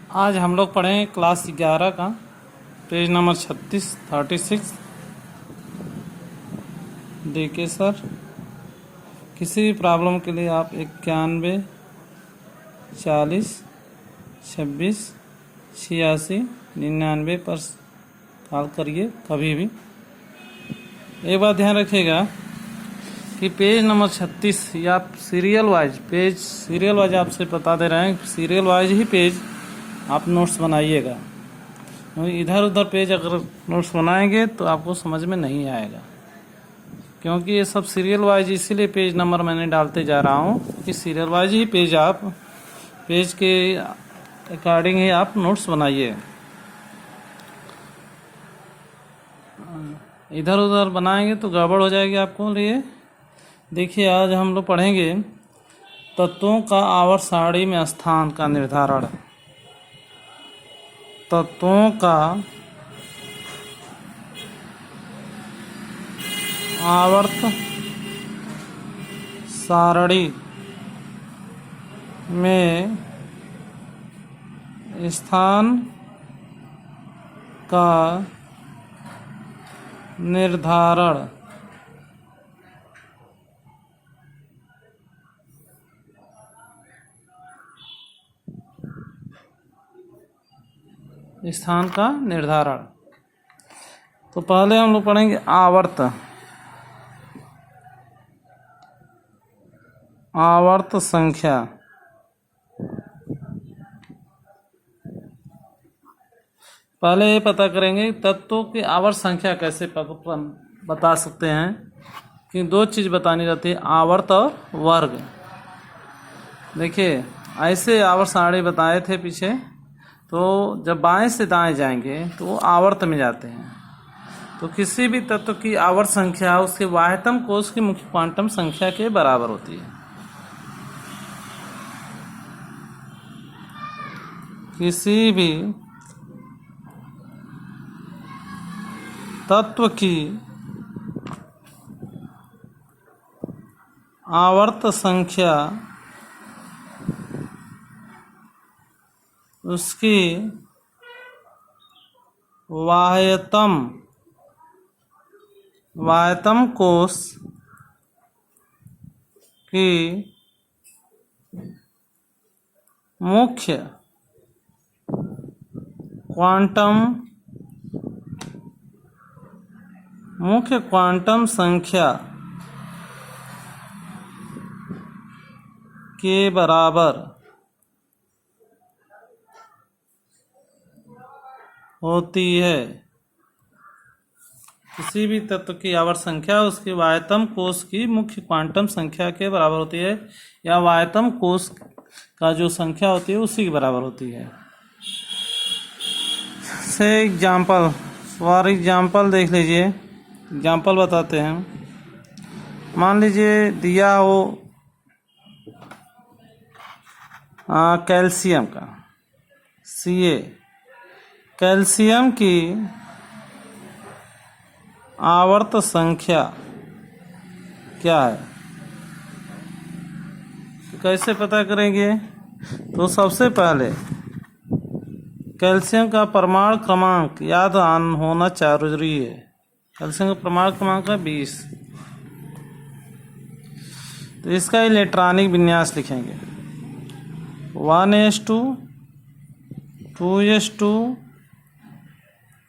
आज हम लोग पढ़ें क्लास 11 का पेज नंबर 36 देखिए सर, किसी भी प्रॉब्लम के लिए आप 91 40 26 86 99 पर कॉल करिए कभी भी। एक बात ध्यान रखिएगा कि पेज नंबर 36 या सीरियल वाइज आपसे बता दे रहे हैं, सीरियल वाइज ही पेज आप नोट्स बनाइएगा। इधर उधर पेज अगर नोट्स बनाएंगे तो आपको समझ में नहीं आएगा, क्योंकि ये सब सीरियल वाइज, इसीलिए पेज नंबर मैंने डालते जा रहा हूँ कि सीरियल वाइज ही पेज के अकॉर्डिंग ही आप नोट्स बनाइए। इधर उधर बनाएंगे तो गड़बड़ हो जाएगी आपको लिए। देखिए, आज हम लोग पढ़ेंगे तत्वों का आवर्त सारणी में स्थान का निर्धारण। तत्वों का आवर्त सारणी में स्थान का निर्धारण। स्थान का निर्धारण। तो पहले हम लोग पढ़ेंगे आवर्त संख्या। पहले ये पता करेंगे तत्वों की आवर्त संख्या कैसे बता सकते हैं, कि दो चीज़ बतानी रहती है, आवर्त और वर्ग। देखिए, ऐसे आवर्त सारणी बताए थे पीछे, तो जब बाएं से दाएं जाएंगे तो वो आवर्त में जाते हैं। तो किसी भी तत्व की आवर्त संख्या उसके बाह्यतम कोश की मुख्य क्वांटम संख्या के बराबर होती है। किसी भी तत्व की आवर्त संख्या उसकी बाह्यतम कोश की मुख्य क्वांटम संख्या के बराबर होती है। किसी भी तत्व की आवर्त संख्या उसकी बाह्यतम कोश की मुख्य क्वांटम संख्या के बराबर होती है, या बाह्यतम कोश का जो संख्या होती है उसी के बराबर होती है। से एग्जाम्पल देख लीजिए। एग्जाम्पल बताते हैं। मान लीजिए दिया हो कैल्शियम का Ca। कैल्शियम की आवर्त संख्या क्या है, तो कैसे पता करेंगे? तो सबसे पहले कैल्शियम का परमाणु क्रमांक याद होना जरूरी है। कैल्शियम का परमाणु क्रमांक है 20। तो इसका इलेक्ट्रॉनिक विन्यास लिखेंगे 1s2 2s2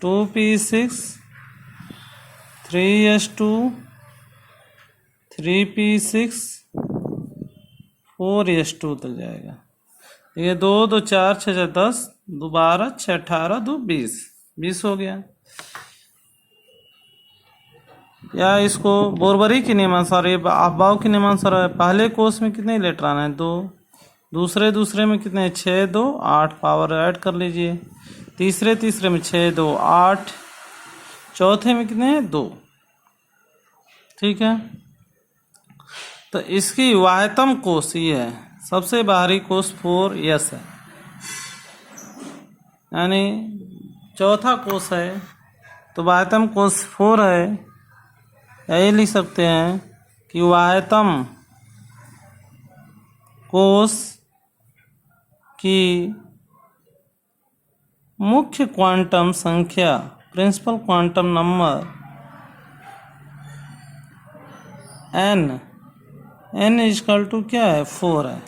2p6 3s2 3p6 4s2 तक जाएगा। ये 2 2 4 6 6 10 2 12 6 18 2 20 हो गया। या इसको बोरबरी के नियमानुसार, ये अफबाव के नियमानुसार पहले कोष में कितने इलेक्ट्रॉन है? 2। दूसरे में कितने? 6 2 8 पावर ऐड कर लीजिए। तीसरे में 6 2 8। चौथे में कितने हैं? 2। ठीक है। तो इसकी बाह्यतम कोश ये है, सबसे बाहरी कोश 4s है, यानी चौथा कोश है, तो बाह्यतम कोश 4 है। यही लिख सकते हैं कि बाह्यतम कोश की मुख्य क्वांटम संख्या principal quantum number n equal to क्या है 4 है।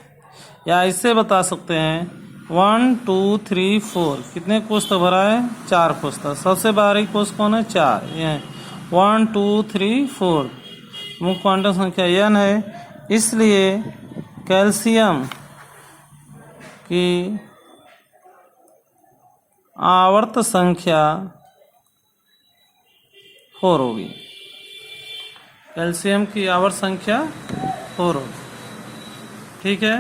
या इससे बता सकते हैं 1 2 3 4 कितने कोष तक भरा है 4 कोष तक। सबसे बारीक कोष कौन है 4 ये है 1 2 3 4 मुख्य क्वांटम संख्या n है। इसलिए कैल्शियम की आवर्त संख्या 4 होगी। कैल्शियम की आवर्त संख्या 4 होगी। ठीक है।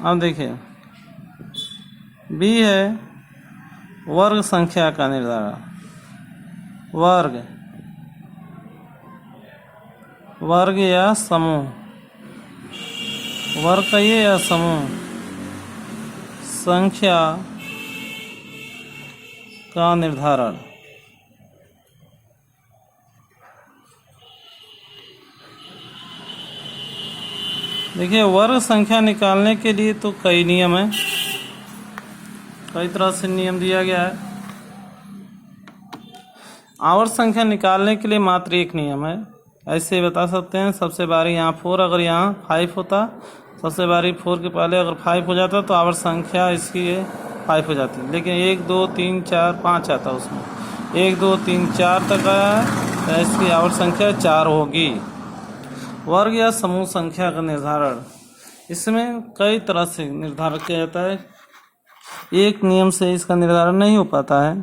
अब देखिए बी है वर्ग संख्या का निर्धारण। वर्ग या समूह, वर्ग कहिए या समूह संख्या का निर्धारण। देखिए वर्ग संख्या निकालने के लिए तो कई नियम हैं, कई तरह से नियम दिया गया है। आवर्त संख्या निकालने के लिए मात्र एक नियम है। ऐसे बता सकते हैं सबसे बारी यहाँ 4 अगर यहाँ 5 होता, सबसे बारी 4 के पहले अगर 5 हो जाता तो आवर्त संख्या इसकी 5 हो जाती। लेकिन 1 2 3 4 5 आता उसमें, 1 2 3 4 तक आया है तो इसकी आवर्त संख्या 4 होगी। वर्ग या समूह संख्या का निर्धारण, इसमें कई तरह से निर्धारण किया जाता है, एक नियम से इसका निर्धारण नहीं हो पाता है।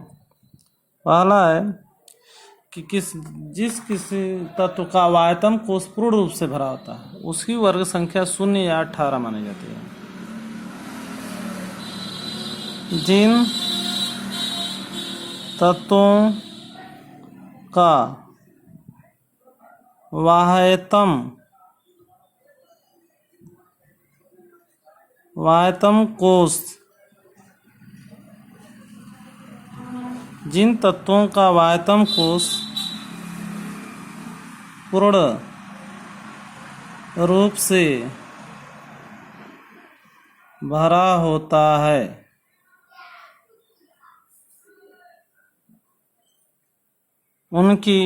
पहला है कि किसी तत्व का आयतन कोष पूर्ण रूप से भरा होता है उसकी वर्ग संख्या 0 या 18 मानी जाती है। जिन तत्वों का वाह्यतम कोष, जिन तत्वों का वाह्यतम कोष पूर्ण रूप से भरा होता है उनकी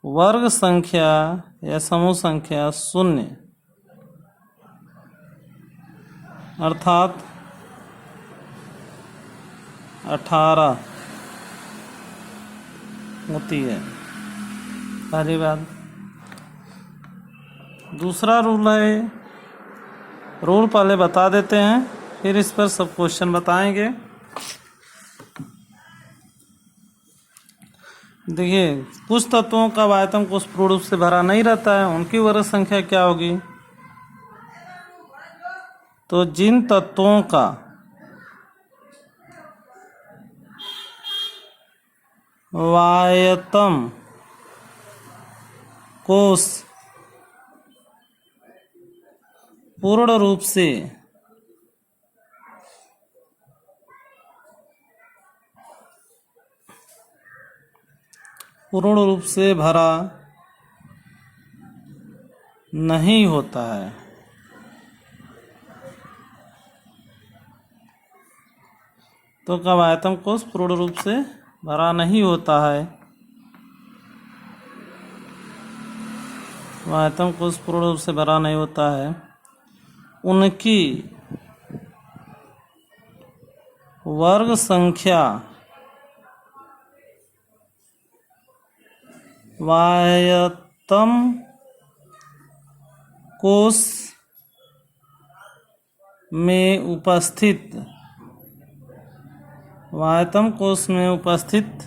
वर्ग संख्या या समूह संख्या 0 अर्थात 18 होती है। पहली बात। दूसरा रूल है, रूल पहले बता देते हैं फिर इस पर सब क्वेश्चन बताएंगे। देखिए कुछ तत्वों का आयतन कोष पूर्ण रूप से भरा नहीं रहता है उनकी वर्ग संख्या क्या होगी। तो जिन तत्वों का वाह्यतम कोष पूर्ण रूप से भरा नहीं होता है तो कब आयतन कोष पूर्ण रूप से भरा नहीं होता है, आयतन कोष पूर्ण रूप से भरा नहीं होता है उनकी वर्ग संख्या वाह्यतम कोष में उपस्थित वाह्यतम कोष में उपस्थित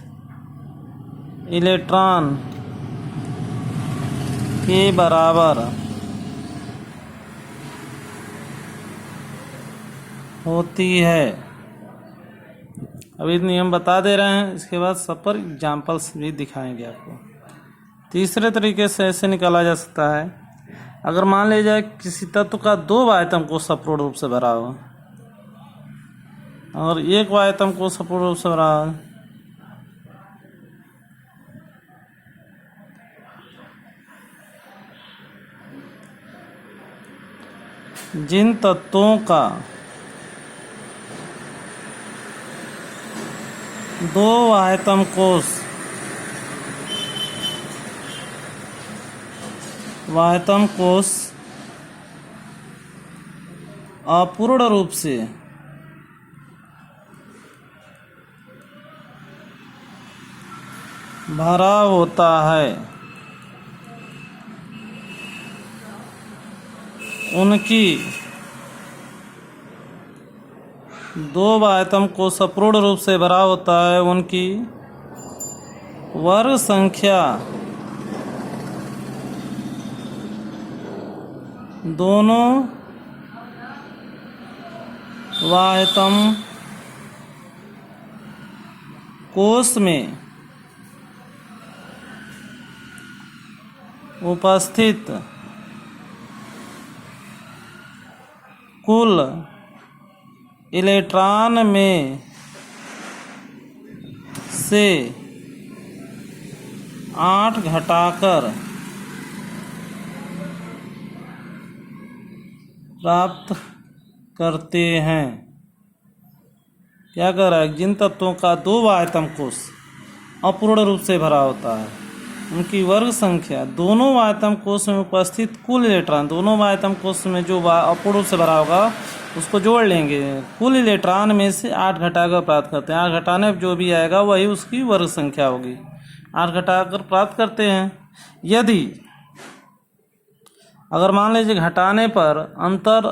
इलेक्ट्रॉन के बराबर होती है। अभी नियम बता दे रहे हैं, इसके बाद सब पर एग्जाम्पल्स भी दिखाएंगे आपको। तीसरे तरीके से ऐसे निकाला जा सकता है, अगर मान लिया जाए किसी तत्व का 2 आयतन कोष अपूर्ण रूप से भरा हो और 1 आयतन कोष अपूर्ण रूप से भरा हो, जिन तत्वों का दो वाह्यतम कोष अपूर्ण रूप से भरा होता है, उनकी दो वाह्यतम कोष अपूर्ण रूप से भरा होता है, उनकी वर्ग संख्या दोनों वाह्यतम कोष में उपस्थित कुल इलेक्ट्रॉन में से 8 घटाकर प्राप्त करते हैं। क्या कर रहा है? जिन तत्वों का दो वाह्यतम कोष अपूर्ण रूप से भरा होता है, उनकी वर्ग संख्या दोनों वाह्यतम कोष में उपस्थित कुल इलेक्ट्रॉन, दोनों वाह्यतम कोष में जो अपूर्ण रूप से भरा होगा उसको जोड़ लेंगे, कुल इलेक्ट्रॉन में से 8 घटाकर प्राप्त करते हैं। 8 घटाने पर जो भी आएगा वही उसकी वर्ग संख्या होगी। 8 घटाकर प्राप्त करते हैं। यदि अगर मान लीजिए घटाने पर अंतर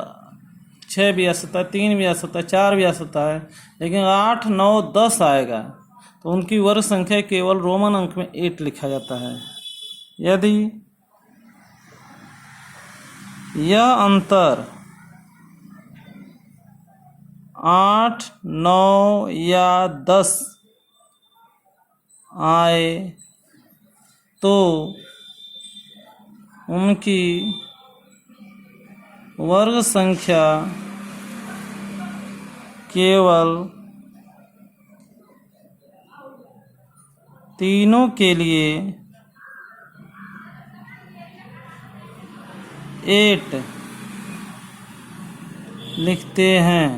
6 भी आ सकता है, 3 भी आ सकता है, 4 भी आ सकता है, लेकिन 8, 9, 10 आएगा तो उनकी वर्ग संख्या केवल रोमन अंक में 8 लिखा जाता है। यदि यह अंतर 8, 9 या 10 आए तो उनकी वर्ग संख्या केवल तीनों के लिए 8 लिखते हैं।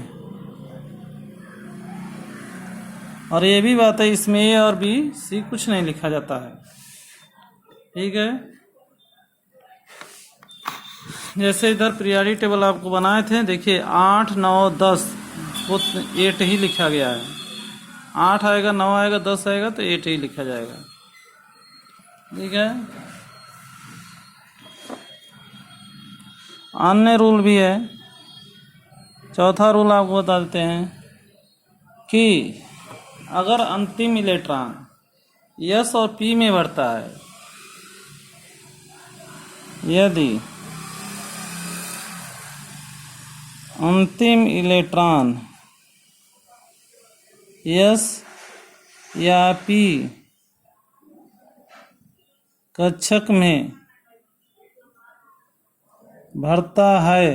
और ये भी बात है, इसमें ए और बी सी कुछ नहीं लिखा जाता है। ठीक है, जैसे इधर पीरियोडिक टेबल आपको बनाए थे, देखिए 8, 9, 10 वो 8 ही लिखा गया है। 8 आएगा, 9 आएगा, 10 आएगा तो 8 ही लिखा जाएगा। ठीक है, अन्य रूल भी है। चौथा रूल आपको बता देते हैं कि अगर अंतिम इलेक्ट्रॉन S और P में बढ़ता है, यदि अंतिम इलेक्ट्रॉन S या P कक्षक में भरता है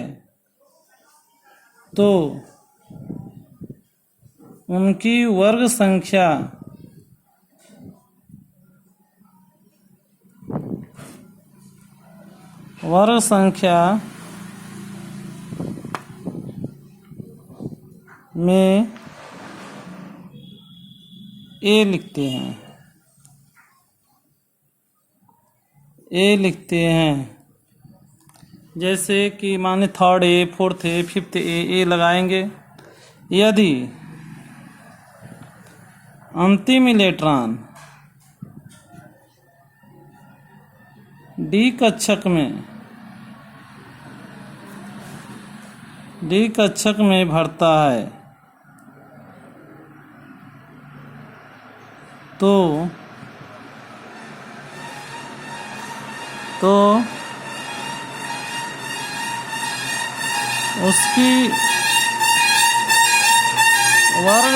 तो उनकी वर्ग संख्या में ए लिखते हैं। जैसे कि माने 3rd ए, 4th ए, 5th ए लगाएंगे। यदि अंतिम इलेक्ट्रॉन डी कक्षक में भरता है तो उसकी वर्ग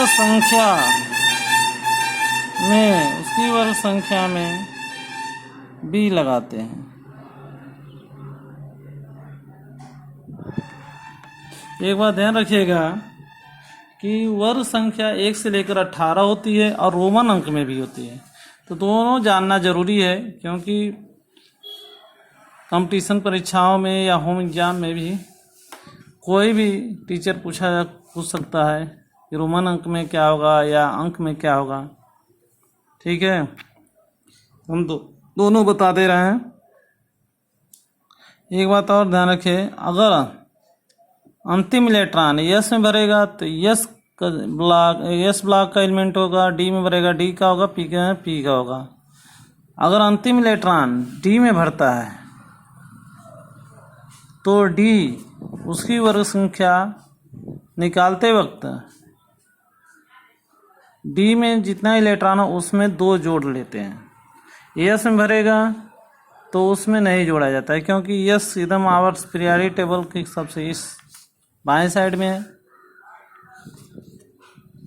संख्या में बी लगाते हैं। एक बात ध्यान रखिएगा कि वर्ग संख्या 1 से लेकर 18 होती है और रोमन अंक में भी होती है, तो दोनों जानना जरूरी है, क्योंकि कंपटीशन परीक्षाओं में या होम एग्जाम में भी कोई भी टीचर पूछ सकता है कि रोमन अंक में क्या होगा या अंक में क्या होगा। ठीक है, हम दोनों बता दे रहे हैं। एक बात और ध्यान रखिए, अगर अंतिम इलेक्ट्रॉन यस में भरेगा तो यस ब्लॉक का एलिमेंट होगा, डी में भरेगा डी का होगा, पी का होगा। अगर अंतिम इलेक्ट्रॉन डी में भरता है तो डी उसकी वर्ग संख्या निकालते वक्त डी में जितना इलेक्ट्रॉन हो उसमें 2 जोड़ लेते हैं। यस में भरेगा तो उसमें नहीं जोड़ा जाता है, क्योंकि यस एकदम आवर्स पीरियोडिक टेबल के सबसे इस बाएं साइड में है।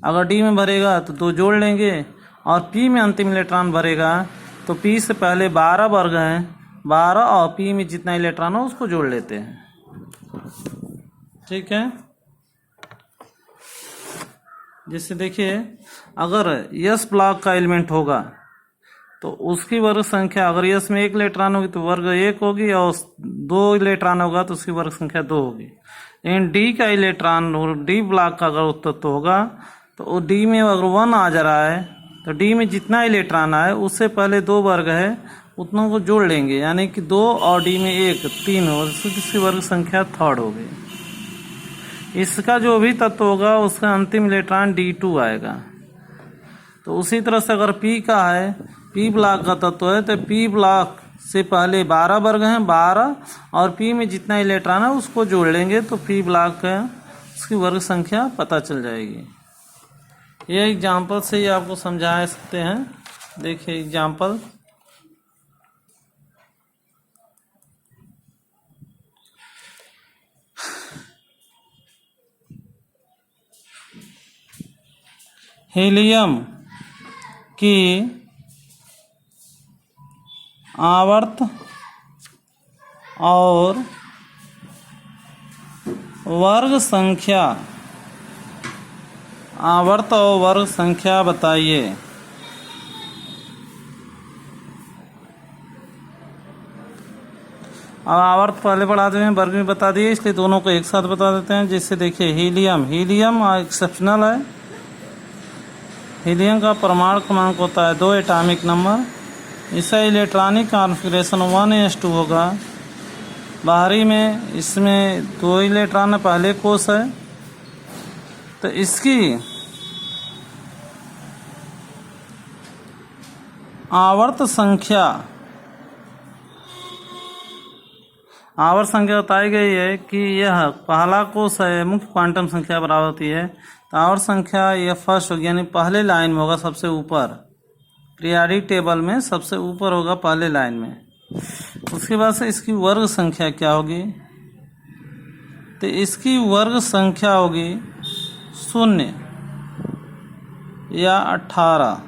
अगर डी में भरेगा तो 2 जोड़ लेंगे, और पी में अंतिम इलेक्ट्रॉन भरेगा तो पी से पहले 12 वर्ग हैं, 12 और पी में जितना इलेक्ट्रॉन हो उसको जोड़ लेते हैं। ठीक है, जैसे देखिए, अगर यस ब्लॉक का एलिमेंट होगा तो उसकी वर्ग संख्या, अगर यस में 1 इलेक्ट्रॉन होगी तो वर्ग 1 होगी, और 2 इलेक्ट्रॉन होगा तो उसकी वर्ग संख्या 2 होगी। लेकिन डी का इलेक्ट्रॉन और डी ब्लॉक का अगर तत्व होगा तो डी में अगर 1 आ जा रहा है तो डी में जितना इलेक्ट्रॉन आए उससे पहले 2 वर्ग है उतना को जोड़ लेंगे, यानी कि 2 और डी में 1 3 हो, इसकी वर्ग संख्या 3rd होगी। इसका जो भी तत्व होगा उसका अंतिम इलेक्ट्रॉन D2 आएगा। तो उसी तरह से अगर P का है, P ब्लॉक का तत्व है तो P ब्लॉक से पहले 12 वर्ग हैं, 12 और P में जितना इलेक्ट्रॉन है उसको जोड़ लेंगे तो P ब्लॉक का उसकी वर्ग संख्या पता चल जाएगी। ये एग्जाम्पल से ही आपको समझा सकते हैं। देखिए एग्जाम्पल, हीलियम की आवर्त और वर्ग संख्या, आवर्त और वर्ग संख्या बताइए। अब आवर्त पहले पढ़ा दिए हैं, वर्ग भी बता दिए, इसलिए दोनों को एक साथ बता देते हैं। जैसे देखिए हीलियम एक्सेप्शनल है। हीलियम का परमाणु क्रमांक होता है 2 एटॉमिक नंबर। इसका इलेक्ट्रॉनिक कॉन्फ़िगरेशन 1s2 होगा। बाहरी में इसमें 2 इलेक्ट्रॉन पहले कोष है, तो इसकी आवर्त संख्या बताई गई है कि यह पहला कोष है, मुख्य क्वांटम संख्या बराबर होती है। तो आवर्त संख्या यह फर्स्ट होगी, यानी पहले लाइन में होगा, सबसे ऊपर पीरियोडिक टेबल में सबसे ऊपर होगा पहले लाइन में। उसके बाद से इसकी वर्ग संख्या क्या होगी, तो इसकी वर्ग संख्या होगी 0 या 18।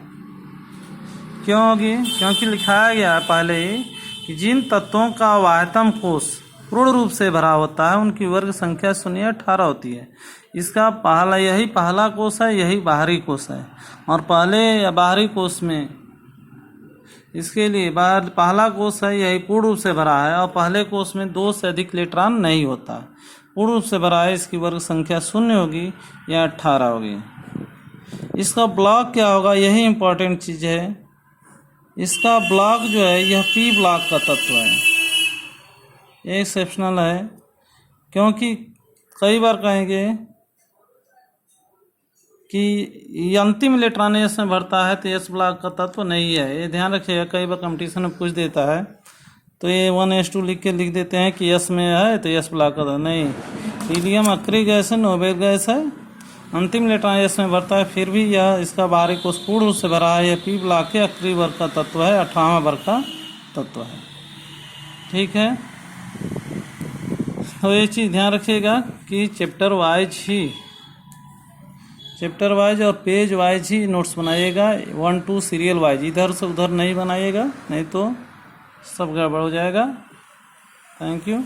क्यों होगी? क्योंकि लिखाया गया है पहले ही कि जिन तत्वों का वाह्यतम कोष पूर्ण रूप से भरा होता है उनकी वर्ग संख्या 0 या 18 होती है। इसका पहला कोष है, यही बाहरी कोष है। और पहले या बाहरी कोष में इसके लिए पहला कोष है, यही पूर्ण रूप से भरा है, और पहले कोष में 2 से अधिक इलेक्ट्रॉन नहीं होता, पूर्ण रूप से भरा है। इसकी वर्ग संख्या 0 होगी या 18 होगी। इसका ब्लॉक क्या होगा, यही इम्पोर्टेंट चीज़ है। इसका ब्लॉक जो है यह P ब्लॉक का तत्व है। ये एक्सेप्शनल है, क्योंकि कई बार कहेंगे कि अंतिम इलेक्ट्रॉन एस में भरता है तो एस ब्लॉक का तत्व नहीं है। ये ध्यान रखिएगा, कई बार कंपटीशन में पूछ देता है तो ये 1s2 लिख देते हैं कि एस में है तो एस ब्लॉक का तत्व नहीं। हीलियम अक्रिय गैस है, नोबेल गैस है, अंतिम इलेक्ट्रॉन एस में भरता है, फिर भी यह इसका बाहरी कोष पूर्ण रूप से भरा है। यह P ब्लॉक के अक्रिय वर्ग का तत्व है, 18वां वर्ग का तत्व है। ठीक है, तो ये चीज़ ध्यान रखिएगा कि चैप्टर वाइज और पेज वाइज ही नोट्स बनाइएगा, 1-2 सीरियल वाइज, इधर से उधर नहीं बनाइएगा, नहीं तो सब गड़बड़ हो जाएगा। Thank you.